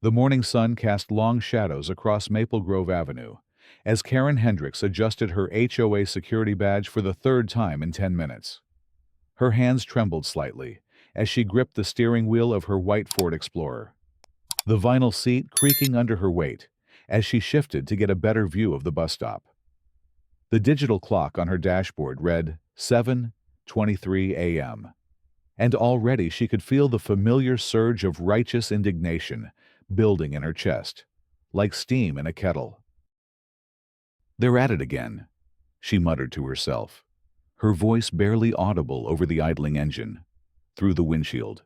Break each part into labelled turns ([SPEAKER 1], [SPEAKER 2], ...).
[SPEAKER 1] The morning sun cast long shadows across Maple Grove Avenue as Karen Hendricks adjusted her HOA security badge for the third time in 10 minutes. Her hands trembled slightly as she gripped the steering wheel of her white Ford Explorer, the vinyl seat creaking under her weight as she shifted to get a better view of the bus stop. The digital clock on her dashboard read 7:23 a.m., and already she could feel the familiar surge of righteous indignation building in her chest, like steam in a kettle. "They're at it again," she muttered to herself, her voice barely audible over the idling engine. Through the windshield,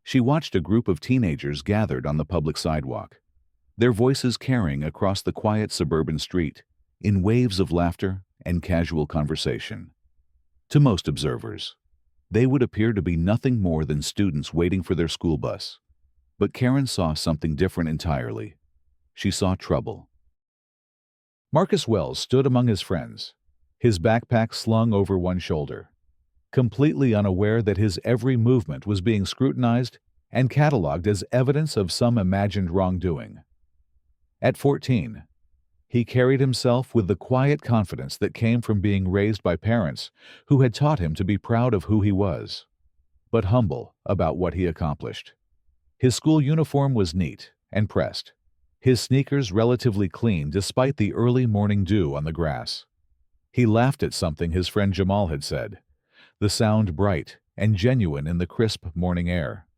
[SPEAKER 1] she watched a group of teenagers gathered on the public sidewalk, their voices carrying across the quiet suburban street in waves of laughter and casual conversation. To most observers, they would appear to be nothing more than students waiting for their school bus. But Karen saw something different entirely. She saw trouble. Marcus Wells stood among his friends, his backpack slung over one shoulder, completely unaware that his every movement was being scrutinized and cataloged as evidence of some imagined wrongdoing. At 14, he carried himself with the quiet confidence that came from being raised by parents who had taught him to be proud of who he was, but humble about what he accomplished. His school uniform was neat and pressed, his sneakers relatively clean despite the early morning dew on the grass. He laughed at something his friend Jamal had said, the sound bright and genuine in the crisp morning air.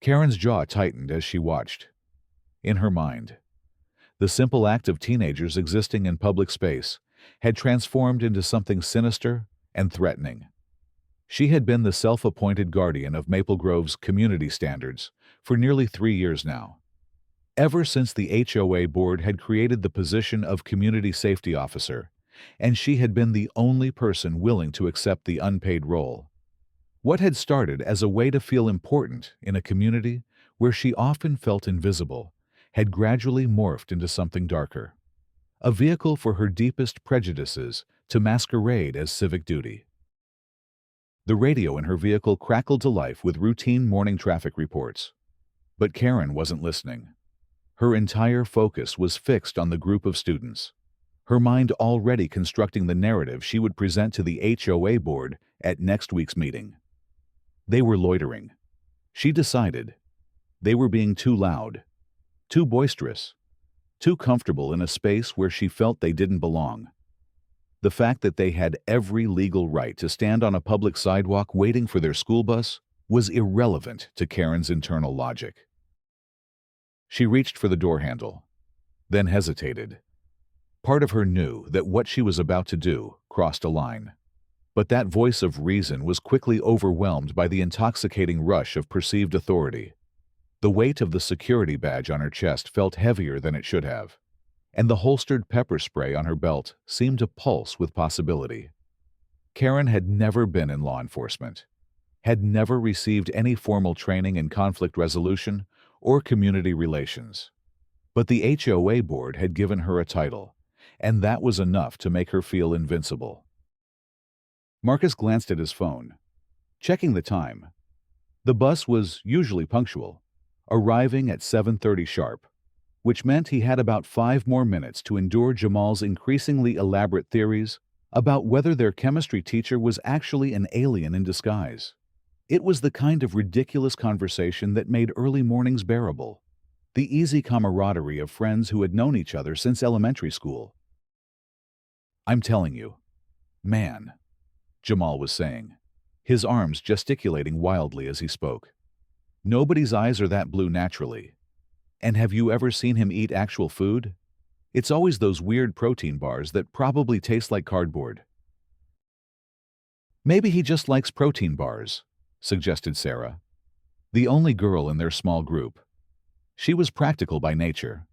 [SPEAKER 1] Karen's jaw tightened as she watched. In her mind, the simple act of teenagers existing in public space had transformed into something sinister and threatening. She had been the self-appointed guardian of Maple Grove's community standards for nearly 3 years now, ever since the HOA board had created the position of community safety officer, and she had been the only person willing to accept the unpaid role. What had started as a way to feel important in a community where she often felt invisible had gradually morphed into something darker, a vehicle for her deepest prejudices to masquerade as civic duty. The radio in her vehicle crackled to life with routine morning traffic reports. But Karen wasn't listening. Her entire focus was fixed on the group of students, her mind already constructing the narrative she would present to the HOA board at next week's meeting. They were loitering. She decided. They were being too loud, too boisterous, too comfortable in a space where she felt they didn't belong. The fact that they had every legal right to stand on a public sidewalk waiting for their school bus was irrelevant to Karen's internal logic. She reached for the door handle, then hesitated. Part of her knew that what she was about to do crossed a line. But that voice of reason was quickly overwhelmed by the intoxicating rush of perceived authority. The weight of the security badge on her chest felt heavier than it should have, and the holstered pepper spray on her belt seemed to pulse with possibility. Karen had never been in law enforcement, had never received any formal training in conflict resolution or community relations. But the HOA board had given her a title, and that was enough to make her feel invincible. Marcus glanced at his phone, checking the time. The bus was usually punctual, arriving at 7:30 sharp, which meant he had about 5 more minutes to endure Jamal's increasingly elaborate theories about whether their chemistry teacher was actually an alien in disguise. It was the kind of ridiculous conversation that made early mornings bearable, the easy camaraderie of friends who had known each other since elementary school. "I'm telling you, man," Jamal was saying, his arms gesticulating wildly as he spoke. "Nobody's eyes are that blue naturally. And have you ever seen him eat actual food? It's always those weird protein bars that probably taste like cardboard." "Maybe he just likes protein bars," suggested Sarah, the only girl in their small group. She was practical by nature,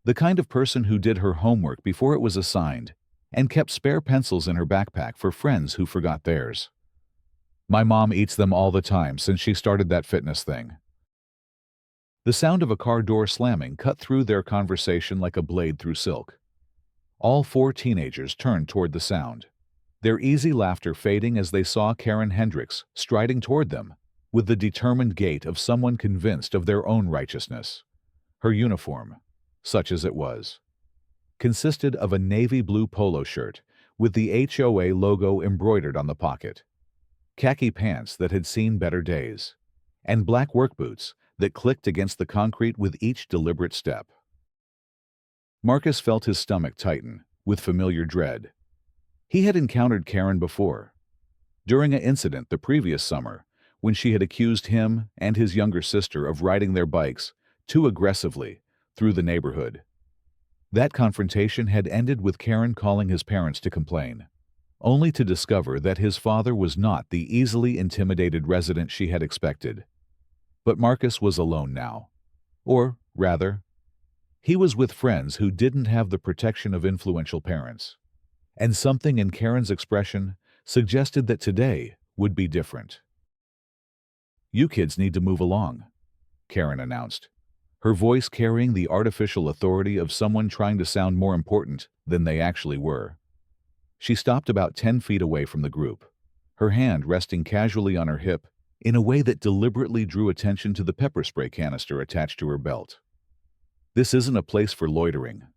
[SPEAKER 1] the kind of person who did her homework before it was assigned and kept spare pencils in her backpack for friends who forgot theirs. "My mom eats them all the time since she started that fitness thing." The sound of a car door slamming cut through their conversation like a blade through silk. All 4 teenagers turned toward the sound, their easy laughter fading as they saw Karen Hendricks striding toward them with the determined gait of someone convinced of their own righteousness. Her uniform, such as it was, consisted of a navy blue polo shirt with the HOA logo embroidered on the pocket, khaki pants that had seen better days, and black work boots that clicked against the concrete with each deliberate step. Marcus felt his stomach tighten with familiar dread. He had encountered Karen before, during an incident the previous summer when she had accused him and his younger sister of riding their bikes too aggressively through the neighborhood. That confrontation had ended with Karen calling his parents to complain, only to discover that his father was not the easily intimidated resident she had expected. But Marcus was alone now. Or, rather, he was with friends who didn't have the protection of influential parents. And something in Karen's expression suggested that today would be different. "You kids need to move along," Karen announced, her voice carrying the artificial authority of someone trying to sound more important than they actually were. She stopped about 10 feet away from the group, her hand resting casually on her hip in a way that deliberately drew attention to the pepper spray canister attached to her belt. "This isn't a place for loitering."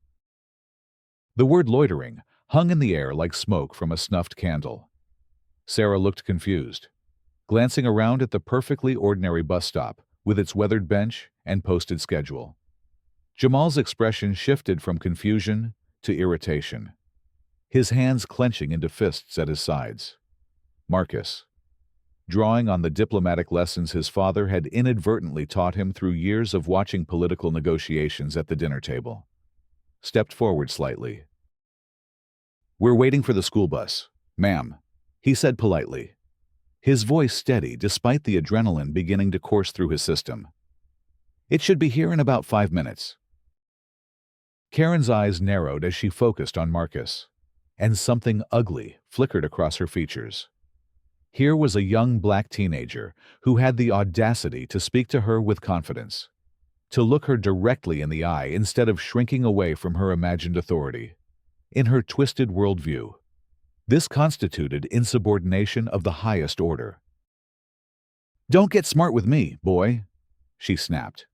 [SPEAKER 1] The word loitering hung in the air like smoke from a snuffed candle. Sarah looked confused, glancing around at the perfectly ordinary bus stop with its weathered bench and posted schedule. Jamal's expression shifted from confusion to irritation, his hands clenching into fists at his sides. Marcus, drawing on the diplomatic lessons his father had inadvertently taught him through years of watching political negotiations at the dinner table, stepped forward slightly. "We're waiting for the school bus, ma'am," he said politely, his voice steady despite the adrenaline beginning to course through his system. "It should be here in about 5 minutes." Karen's eyes narrowed as she focused on Marcus, and something ugly flickered across her features. Here was a young black teenager who had the audacity to speak to her with confidence, to look her directly in the eye instead of shrinking away from her imagined authority. In her twisted worldview, this constituted insubordination of the highest order. "Don't get smart with me, boy," she snapped,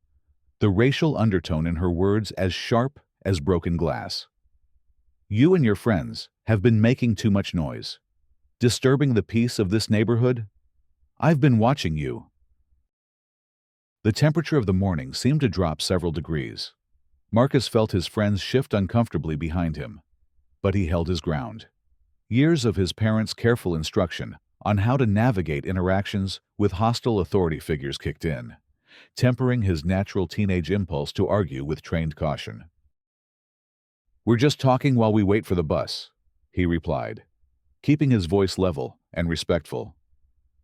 [SPEAKER 1] the racial undertone in her words as sharp as broken glass. "You and your friends have been making too much noise, disturbing the peace of this neighborhood. I've been watching you." The temperature of the morning seemed to drop several degrees. Marcus felt his friends shift uncomfortably behind him, but he held his ground. Years of his parents' careful instruction on how to navigate interactions with hostile authority figures kicked in, tempering his natural teenage impulse to argue with trained caution. "We're just talking while we wait for the bus," he replied, keeping his voice level and respectful.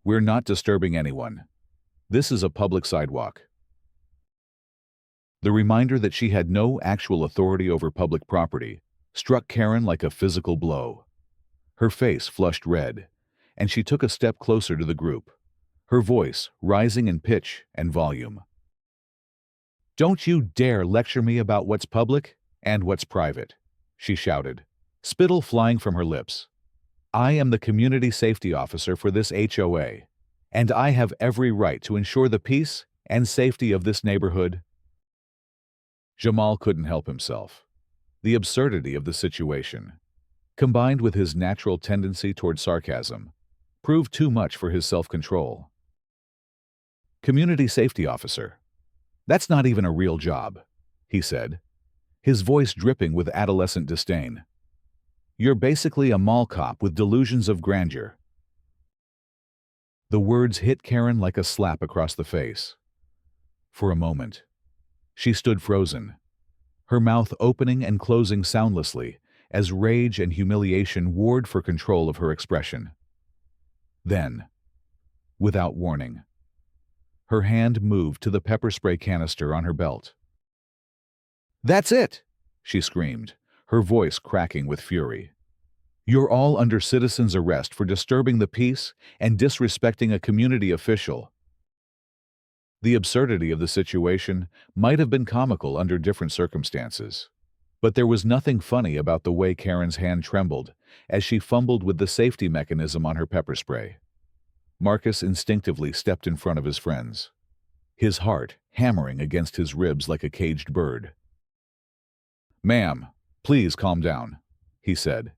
[SPEAKER 1] "We're not disturbing anyone. This is a public sidewalk." The reminder that she had no actual authority over public property struck Karen like a physical blow. Her face flushed red, and she took a step closer to the group, her voice rising in pitch and volume. "Don't you dare lecture me about what's public and what's private," she shouted, spittle flying from her lips. "I am the community safety officer for this HOA, and I have every right to ensure the peace and safety of this neighborhood." Jamal couldn't help himself. The absurdity of the situation, combined with his natural tendency toward sarcasm, proved too much for his self-control. "Community safety officer? That's not even a real job," he said, his voice dripping with adolescent disdain. "You're basically a mall cop with delusions of grandeur." The words hit Karen like a slap across the face. For a moment, she stood frozen, her mouth opening and closing soundlessly as rage and humiliation warred for control of her expression. Then, without warning, her hand moved to the pepper spray canister on her belt. "That's it!" she screamed, her voice cracking with fury. "You're all under citizen's arrest for disturbing the peace and disrespecting a community official." The absurdity of the situation might have been comical under different circumstances, but there was nothing funny about the way Karen's hand trembled as she fumbled with the safety mechanism on her pepper spray. Marcus instinctively stepped in front of his friends, his heart hammering against his ribs like a caged bird. "Ma'am, please calm down," he said,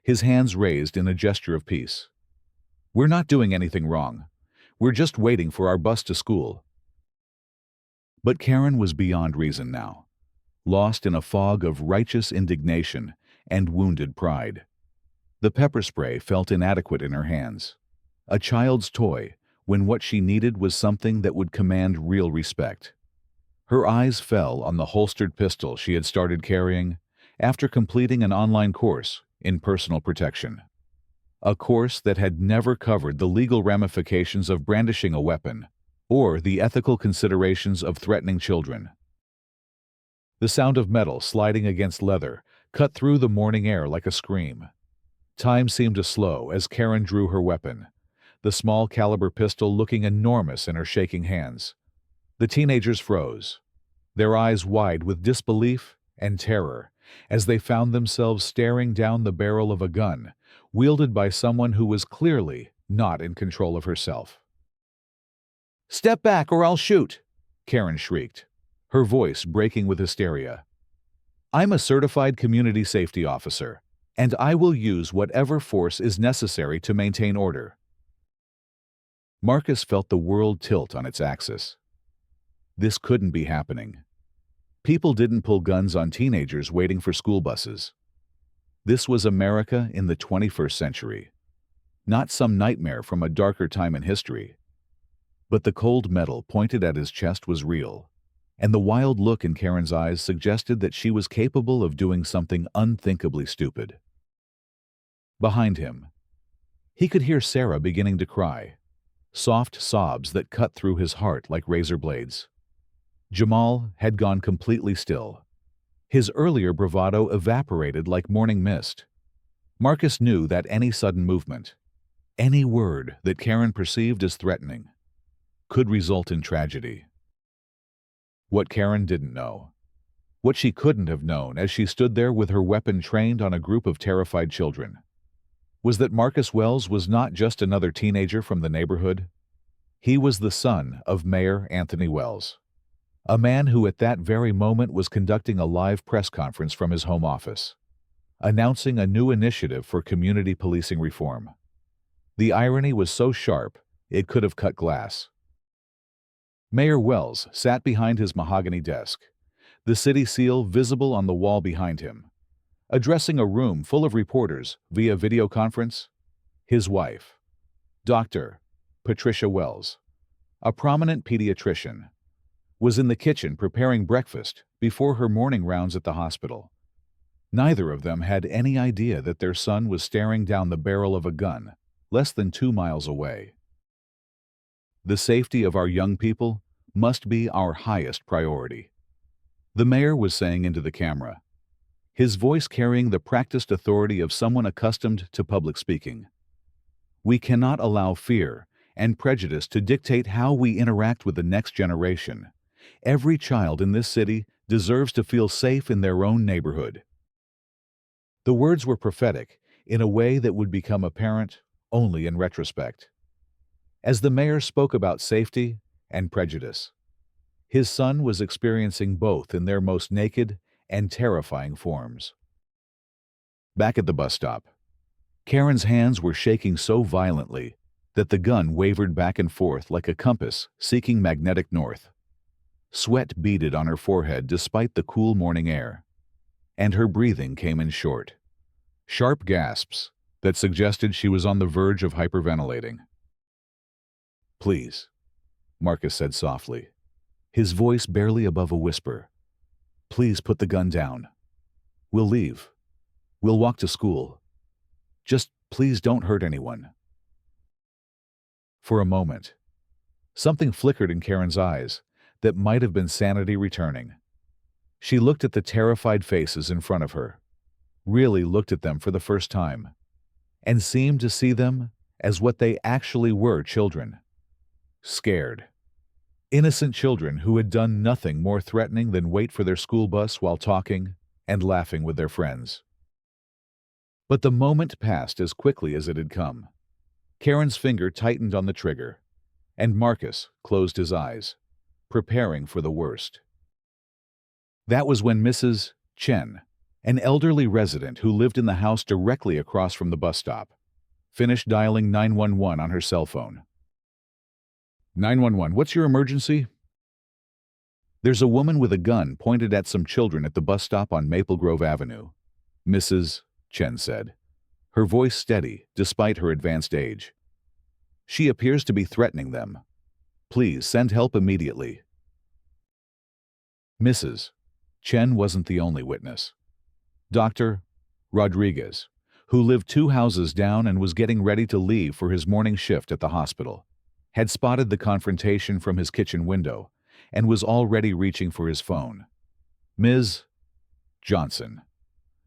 [SPEAKER 1] his hands raised in a gesture of peace. "We're not doing anything wrong. We're just waiting for our bus to school." But Karen was beyond reason now, lost in a fog of righteous indignation and wounded pride. The pepper spray felt inadequate in her hands, a child's toy, when what she needed was something that would command real respect. Her eyes fell on the holstered pistol she had started carrying after completing an online course in personal protection. A course that had never covered the legal ramifications of brandishing a weapon or the ethical considerations of threatening children. The sound of metal sliding against leather cut through the morning air like a scream. Time seemed to slow as Karen drew her weapon, the small caliber pistol looking enormous in her shaking hands. The teenagers froze, their eyes wide with disbelief and terror, as they found themselves staring down the barrel of a gun wielded by someone who was clearly not in control of herself. "Step back or I'll shoot!" Karen shrieked, her voice breaking with hysteria. "I'm a certified community safety officer, and I will use whatever force is necessary to maintain order." Marcus felt the world tilt on its axis. This couldn't be happening. People didn't pull guns on teenagers waiting for school buses. This was America in the 21st century, not some nightmare from a darker time in history. But the cold metal pointed at his chest was real, and the wild look in Karen's eyes suggested that she was capable of doing something unthinkably stupid. Behind him, he could hear Sarah beginning to cry, soft sobs that cut through his heart like razor blades. Jamal had gone completely still. His earlier bravado evaporated like morning mist. Marcus knew that any sudden movement, any word that Karen perceived as threatening, could result in tragedy. What Karen didn't know, what she couldn't have known as she stood there with her weapon trained on a group of terrified children, was that Marcus Wells was not just another teenager from the neighborhood. He was the son of Mayor Anthony Wells, a man who at that very moment was conducting a live press conference from his home office, announcing a new initiative for community policing reform. The irony was so sharp, it could have cut glass. Mayor Wells sat behind his mahogany desk, the city seal visible on the wall behind him, addressing a room full of reporters via video conference. His wife, Dr. Patricia Wells, a prominent pediatrician, was in the kitchen preparing breakfast before her morning rounds at the hospital. Neither of them had any idea that their son was staring down the barrel of a gun less than 2 miles away. The safety of our young people must be our highest priority, the mayor was saying into the camera, his voice carrying the practiced authority of someone accustomed to public speaking. We cannot allow fear and prejudice to dictate how we interact with the next generation. Every child in this city deserves to feel safe in their own neighborhood. The words were prophetic in a way that would become apparent only in retrospect. As the mayor spoke about safety and prejudice, his son was experiencing both in their most naked and terrifying forms. Back at the bus stop, Karen's hands were shaking so violently that the gun wavered back and forth like a compass seeking magnetic north. Sweat beaded on her forehead despite the cool morning air, and her breathing came in short, sharp gasps that suggested she was on the verge of hyperventilating. "Please," Marcus said softly, his voice barely above a whisper. "Please put the gun down. We'll leave. We'll walk to school. Just please don't hurt anyone." For a moment, something flickered in Karen's eyes that might have been sanity returning. She looked at the terrified faces in front of her, really looked at them for the first time, and seemed to see them as what they actually were: children. Scared. Innocent children who had done nothing more threatening than wait for their school bus while talking and laughing with their friends. But the moment passed as quickly as it had come. Karen's finger tightened on the trigger, and Marcus closed his eyes, preparing for the worst. That was when Mrs. Chen, an elderly resident who lived in the house directly across from the bus stop, finished dialing 911 on her cell phone. 911, what's your emergency? There's a woman with a gun pointed at some children at the bus stop on Maple Grove Avenue, Mrs. Chen said, her voice steady despite her advanced age. She appears to be threatening them. Please send help immediately. Mrs. Chen wasn't the only witness. Dr. Rodriguez, who lived 2 houses down and was getting ready to leave for his morning shift at the hospital, had spotted the confrontation from his kitchen window and was already reaching for his phone. Ms. Johnson,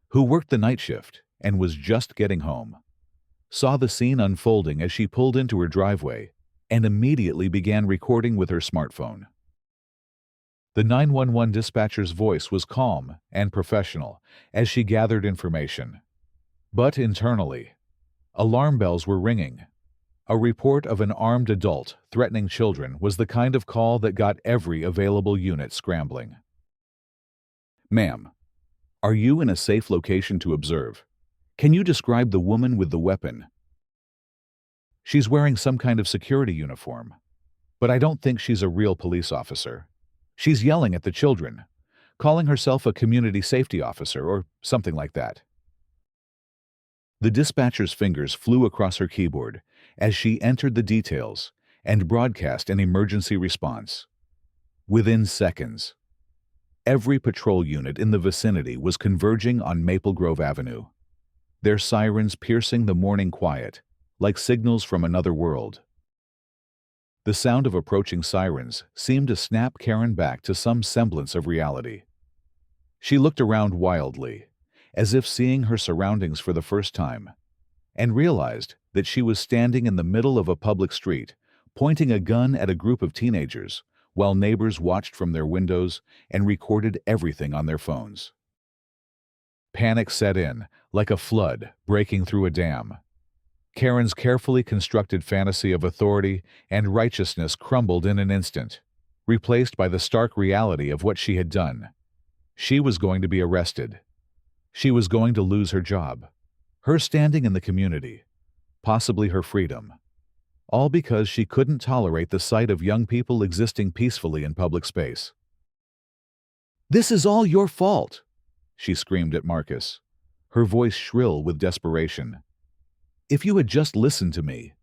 [SPEAKER 1] who worked the night shift and was just getting home, saw the scene unfolding as she pulled into her driveway and immediately began recording with her smartphone. The 911 dispatcher's voice was calm and professional as she gathered information. But internally, alarm bells were ringing. A report of an armed adult threatening children was the kind of call that got every available unit scrambling. Ma'am, are you in a safe location to observe? Can you describe the woman with the weapon? She's wearing some kind of security uniform, but I don't think she's a real police officer. She's yelling at the children, calling herself a community safety officer or something like that. The dispatcher's fingers flew across her keyboard as she entered the details and broadcast an emergency response. Within seconds, every patrol unit in the vicinity was converging on Maple Grove Avenue, their sirens piercing the morning quiet like signals from another world. The sound of approaching sirens seemed to snap Karen back to some semblance of reality. She looked around wildly, as if seeing her surroundings for the first time, and realized that she was standing in the middle of a public street, pointing a gun at a group of teenagers, while neighbors watched from their windows and recorded everything on their phones. Panic set in, like a flood breaking through a dam. Karen's carefully constructed fantasy of authority and righteousness crumbled in an instant, replaced by the stark reality of what she had done. She was going to be arrested. She was going to lose her job, her standing in the community, possibly her freedom, all because she couldn't tolerate the sight of young people existing peacefully in public space. "This is all your fault," she screamed at Marcus, her voice shrill with desperation. "If you had just listened to me,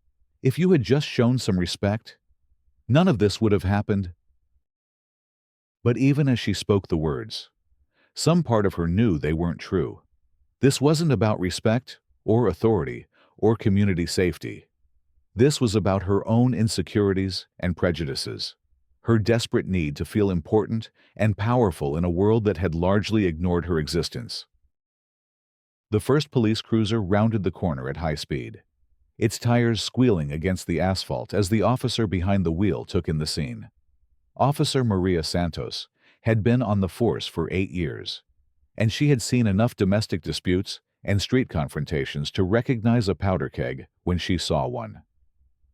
[SPEAKER 1] if you had just shown some respect, none of this would have happened." But even as she spoke the words, some part of her knew they weren't true. This wasn't about respect or authority or community safety. This was about her own insecurities and prejudices, her desperate need to feel important and powerful in a world that had largely ignored her existence. The first police cruiser rounded the corner at high speed, its tires squealing against the asphalt as the officer behind the wheel took in the scene. Officer Maria Santos had been on the force for 8 years, and she had seen enough domestic disputes and street confrontations to recognize a powder keg when she saw one.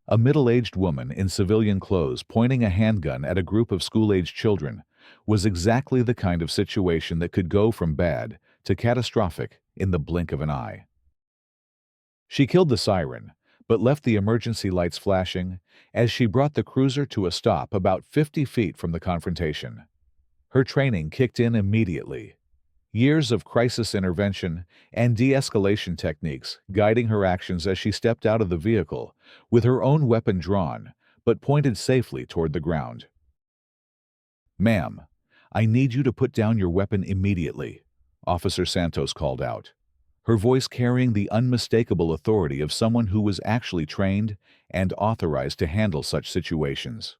[SPEAKER 1] A middle-aged woman in civilian clothes pointing a handgun at a group of school-aged children was exactly the kind of situation that could go from bad to catastrophic in the blink of an eye. She killed the siren, but left the emergency lights flashing as she brought the cruiser to a stop about 50 feet from the confrontation. Her training kicked in immediately. Years of crisis intervention and de-escalation techniques guiding her actions as she stepped out of the vehicle with her own weapon drawn, but pointed safely toward the ground. "Ma'am, I need you to put down your weapon immediately," Officer Santos called out, her voice carrying the unmistakable authority of someone who was actually trained and authorized to handle such situations.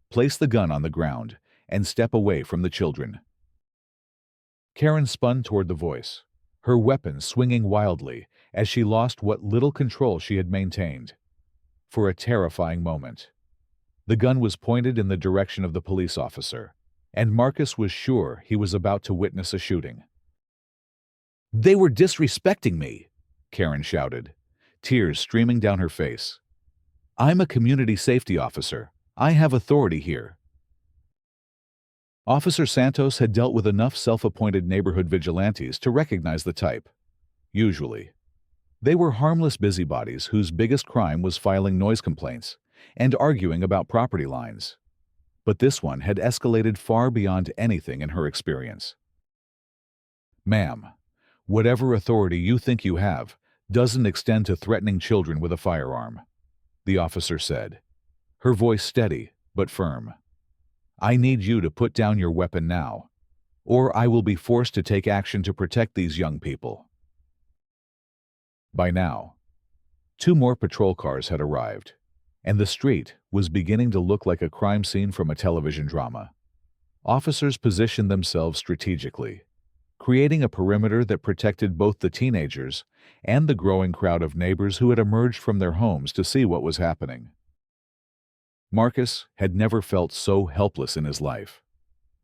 [SPEAKER 1] "Place the gun on the ground and step away from the children." Karen spun toward the voice, her weapon swinging wildly as she lost what little control she had maintained. For a terrifying moment, the gun was pointed in the direction of the police officer, and Marcus was sure he was about to witness a shooting. "They were disrespecting me," Karen shouted, tears streaming down her face. "I'm a community safety officer. I have authority here." Officer Santos had dealt with enough self-appointed neighborhood vigilantes to recognize the type. Usually, they were harmless busybodies whose biggest crime was filing noise complaints and arguing about property lines. But this one had escalated far beyond anything in her experience. "Ma'am, whatever authority you think you have doesn't extend to threatening children with a firearm," the officer said, her voice steady but firm. "I need you to put down your weapon now, or I will be forced to take action to protect these young people." By now, 2 more patrol cars had arrived, and the street was beginning to look like a crime scene from a television drama. Officers positioned themselves strategically, creating a perimeter that protected both the teenagers and the growing crowd of neighbors who had emerged from their homes to see what was happening. Marcus had never felt so helpless in his life.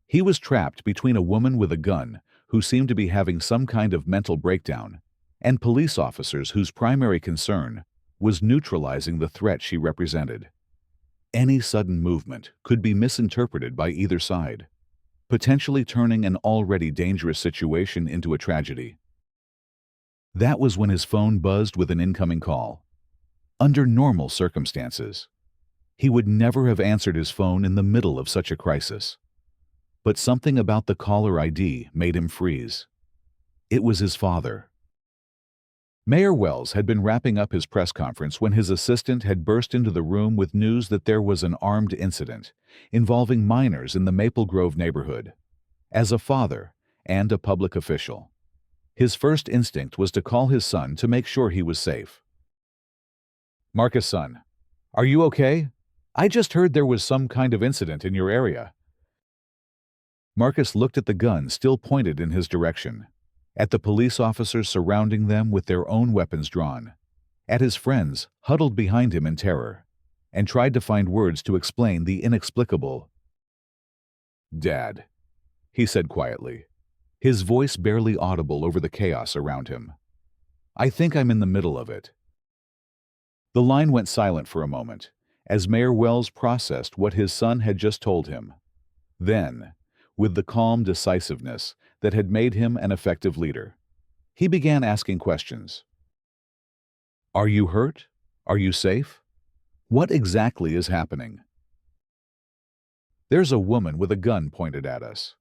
[SPEAKER 1] He was trapped between a woman with a gun who seemed to be having some kind of mental breakdown and police officers whose primary concern was neutralizing the threat she represented. Any sudden movement could be misinterpreted by either side, potentially turning an already dangerous situation into a tragedy. That was when his phone buzzed with an incoming call. Under normal circumstances, he would never have answered his phone in the middle of such a crisis. But something about the caller ID made him freeze. It was his father. Mayor Wells had been wrapping up his press conference when his assistant had burst into the room with news that there was an armed incident involving minors in the Maple Grove neighborhood. As a father and a public official, his first instinct was to call his son to make sure he was safe. "Marcus, son, are you okay? I just heard there was some kind of incident in your area." Marcus looked at the gun still pointed in his direction, at the police officers surrounding them with their own weapons drawn, at his friends huddled behind him in terror, and tried to find words to explain the inexplicable. "Dad," he said quietly, his voice barely audible over the chaos around him. "I think I'm in the middle of it." The line went silent for a moment, as Mayor Wells processed what his son had just told him. Then, with the calm decisiveness that had made him an effective leader, he began asking questions. "Are you hurt? Are you safe? What exactly is happening?" "There's a woman with a gun pointed at us.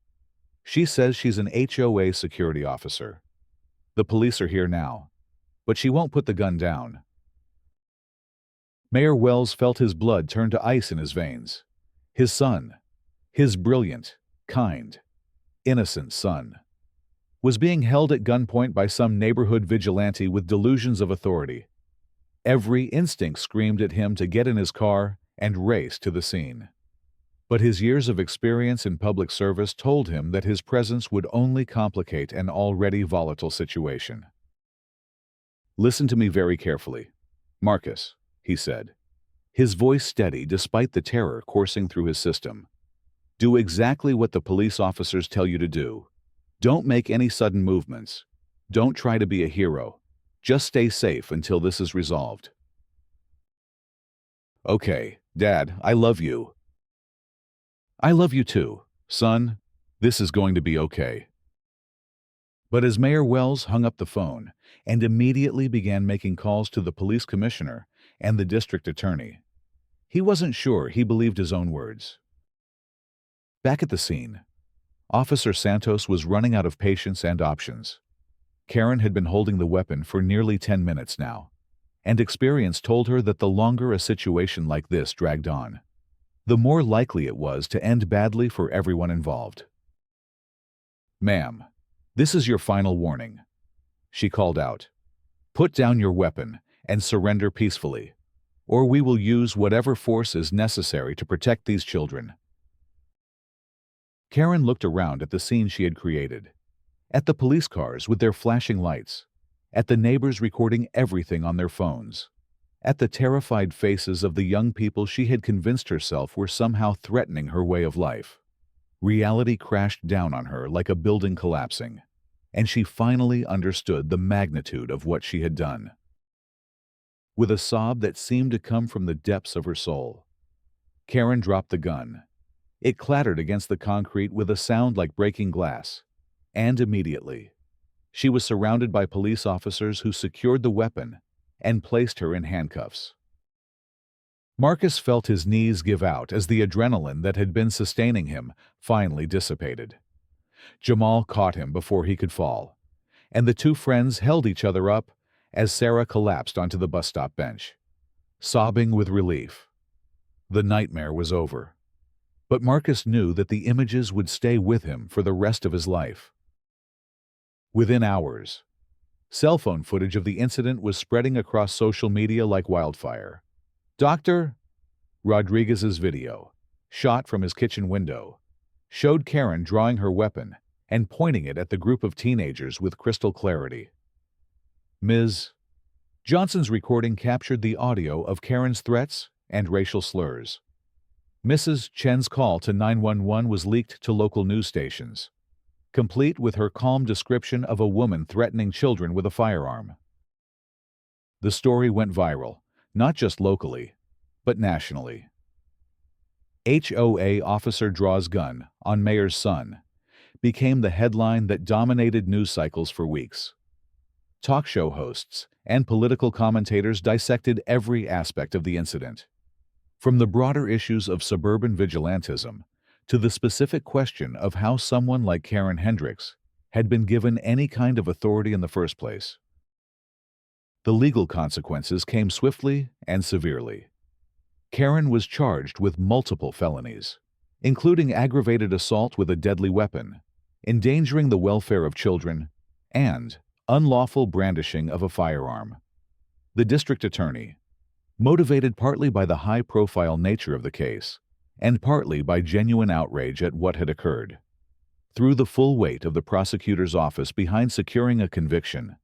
[SPEAKER 1] She says she's an HOA security officer. The police are here now, but she won't put the gun down." Mayor Wells felt his blood turn to ice in his veins. His son, his brilliant, kind, innocent son, was being held at gunpoint by some neighborhood vigilante with delusions of authority. Every instinct screamed at him to get in his car and race to the scene. But his years of experience in public service told him that his presence would only complicate an already volatile situation. "Listen to me very carefully, Marcus," he said, his voice steady despite the terror coursing through his system. "Do exactly what the police officers tell you to do. Don't make any sudden movements. Don't try to be a hero. Just stay safe until this is resolved." "Okay, Dad, I love you." "I love you too, son. This is going to be okay." But as Mayor Wells hung up the phone and immediately began making calls to the police commissioner and the district attorney, he wasn't sure he believed his own words. Back at the scene, Officer Santos was running out of patience and options. Karen had been holding the weapon for nearly 10 minutes now, and experience told her that the longer a situation like this dragged on, the more likely it was to end badly for everyone involved. "Ma'am, this is your final warning," she called out. "Put down your weapon and surrender peacefully, or we will use whatever force is necessary to protect these children." Karen looked around at the scene she had created, at the police cars with their flashing lights, at the neighbors recording everything on their phones, at the terrified faces of the young people she had convinced herself were somehow threatening her way of life. Reality crashed down on her like a building collapsing, and she finally understood the magnitude of what she had done. With a sob that seemed to come from the depths of her soul, Karen dropped the gun, It clattered against the concrete with a sound like breaking glass. And immediately, she was surrounded by police officers who secured the weapon and placed her in handcuffs. Marcus felt his knees give out as the adrenaline that had been sustaining him finally dissipated. Jamal caught him before he could fall, and the two friends held each other up as Sarah collapsed onto the bus stop bench, sobbing with relief. The nightmare was over. But Marcus knew that the images would stay with him for the rest of his life. Within hours, cell phone footage of the incident was spreading across social media like wildfire. Dr. Rodriguez's video, shot from his kitchen window, showed Karen drawing her weapon and pointing it at the group of teenagers with crystal clarity. Ms. Johnson's recording captured the audio of Karen's threats and racial slurs. Mrs. Chen's call to 911 was leaked to local news stations, complete with her calm description of a woman threatening children with a firearm. The story went viral, not just locally, but nationally. HOA officer draws gun on mayor's son became the headline that dominated news cycles for weeks. Talk show hosts and political commentators dissected every aspect of the incident, from the broader issues of suburban vigilantism to the specific question of how someone like Karen Hendricks had been given any kind of authority in the first place. The legal consequences came swiftly and severely. Karen was charged with multiple felonies, including aggravated assault with a deadly weapon, endangering the welfare of children, and unlawful brandishing of a firearm. The district attorney, motivated partly by the high-profile nature of the case and partly by genuine outrage at what had occurred, threw the full weight of the prosecutor's office behind securing a conviction.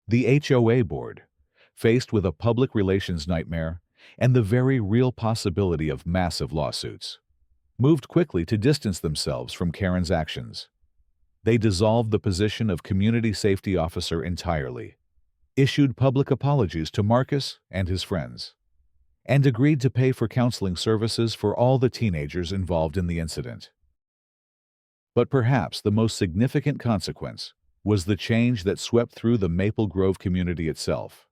[SPEAKER 1] The HOA board, faced with a public relations nightmare and the very real possibility of massive lawsuits, moved quickly to distance themselves from Karen's actions. They dissolved the position of community safety officer entirely, issued public apologies to Marcus and his friends, and agreed to pay for counseling services for all the teenagers involved in the incident. But perhaps the most significant consequence was the change that swept through the Maple Grove community itself.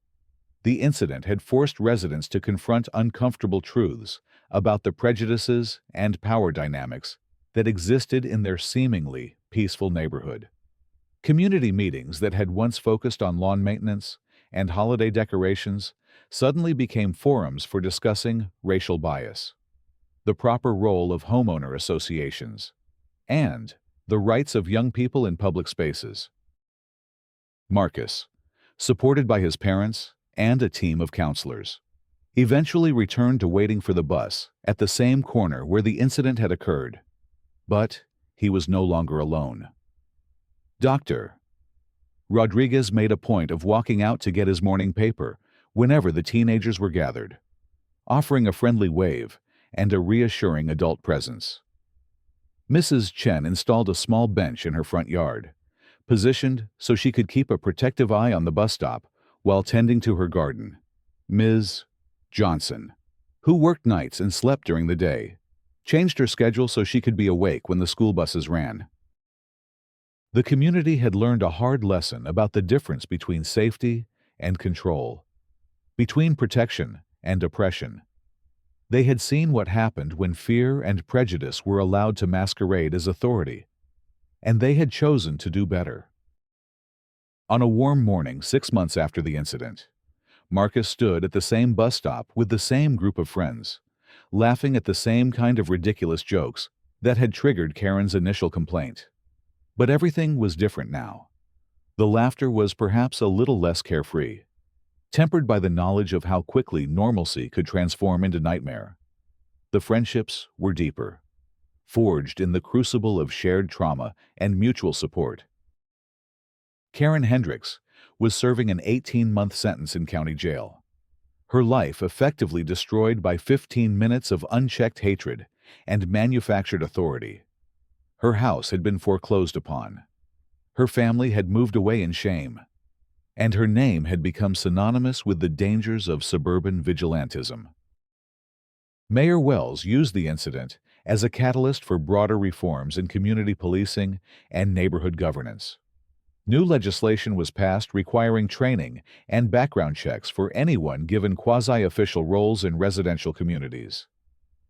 [SPEAKER 1] The incident had forced residents to confront uncomfortable truths about the prejudices and power dynamics that existed in their seemingly peaceful neighborhood. Community meetings that had once focused on lawn maintenance and holiday decorations suddenly became forums for discussing racial bias, the proper role of homeowner associations, and the rights of young people in public spaces. Marcus, supported by his parents and a team of counselors, eventually returned to waiting for the bus at the same corner where the incident had occurred. But he was no longer alone. Dr. Rodriguez made a point of walking out to get his morning paper whenever the teenagers were gathered, offering a friendly wave and a reassuring adult presence. Mrs. Chen installed a small bench in her front yard, positioned so she could keep a protective eye on the bus stop while tending to her garden. Ms. Johnson, who worked nights and slept during the day, changed her schedule so she could be awake when the school buses ran. The community had learned a hard lesson about the difference between safety and control, between protection and oppression. They had seen what happened when fear and prejudice were allowed to masquerade as authority, and they had chosen to do better. On a warm morning 6 months after the incident, Marcus stood at the same bus stop with the same group of friends, laughing at the same kind of ridiculous jokes that had triggered Karen's initial complaint. But everything was different now. The laughter was perhaps a little less carefree, tempered by the knowledge of how quickly normalcy could transform into nightmare. The friendships were deeper, forged in the crucible of shared trauma and mutual support. Karen Hendricks was serving an 18-month sentence in county jail, her life effectively destroyed by 15 minutes of unchecked hatred and manufactured authority. Her house had been foreclosed upon. Her family had moved away in shame, and her name had become synonymous with the dangers of suburban vigilantism. Mayor Wells used the incident as a catalyst for broader reforms in community policing and neighborhood governance. New legislation was passed requiring training and background checks for anyone given quasi-official roles in residential communities.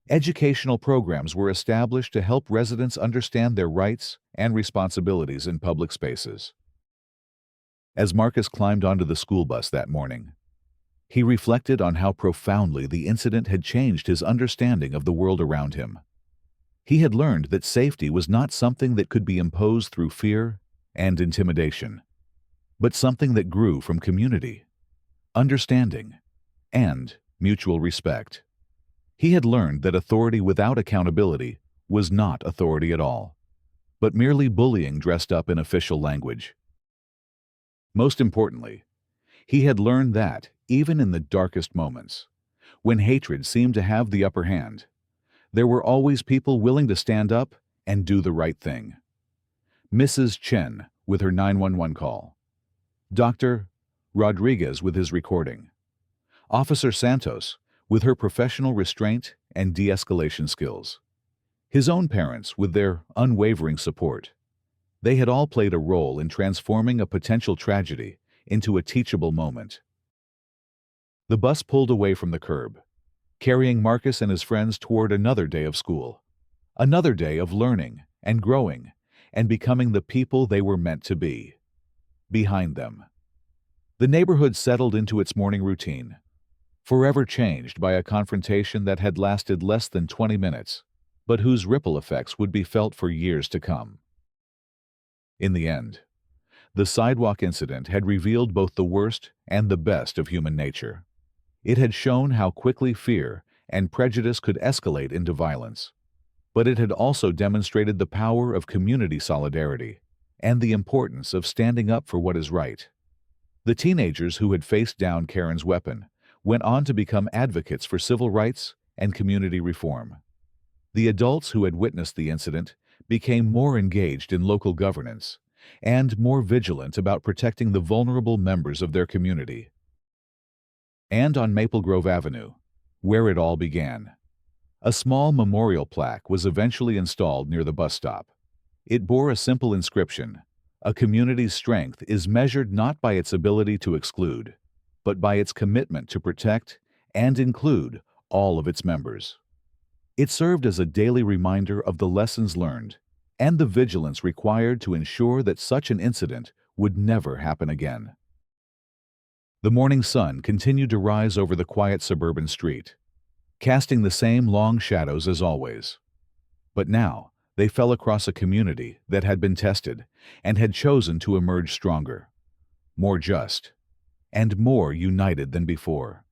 [SPEAKER 1] Educational programs were established to help residents understand their rights and responsibilities in public spaces. As Marcus climbed onto the school bus that morning, he reflected on how profoundly the incident had changed his understanding of the world around him. He had learned that safety was not something that could be imposed through fear and intimidation, but something that grew from community, understanding, and mutual respect. He had learned that authority without accountability was not authority at all, but merely bullying dressed up in official language. Most importantly, he had learned that, even in the darkest moments, when hatred seemed to have the upper hand, there were always people willing to stand up and do the right thing. Mrs. Chen with her 911 call, Dr. Rodriguez with his recording, Officer Santos with her professional restraint and de-escalation skills, his own parents with their unwavering support. They had all played a role in transforming a potential tragedy into a teachable moment. The bus pulled away from the curb, carrying Marcus and his friends toward another day of school, another day of learning and growing and becoming the people they were meant to be. Behind them, the neighborhood settled into its morning routine, forever changed by a confrontation that had lasted less than 20 minutes, but whose ripple effects would be felt for years to come. In the end, the sidewalk incident had revealed both the worst and the best of human nature. It had shown how quickly fear and prejudice could escalate into violence, but it had also demonstrated the power of community solidarity and the importance of standing up for what is right. The teenagers who had faced down Karen's weapon went on to become advocates for civil rights and community reform. The adults who had witnessed the incident became more engaged in local governance and more vigilant about protecting the vulnerable members of their community. And on Maple Grove Avenue, where it all began, a small memorial plaque was eventually installed near the bus stop. It bore a simple inscription: "A community's strength is measured not by its ability to exclude, but by its commitment to protect and include all of its members." It served as a daily reminder of the lessons learned and the vigilance required to ensure that such an incident would never happen again. The morning sun continued to rise over the quiet suburban street, casting the same long shadows as always. But now, they fell across a community that had been tested and had chosen to emerge stronger, more just, and more united than before.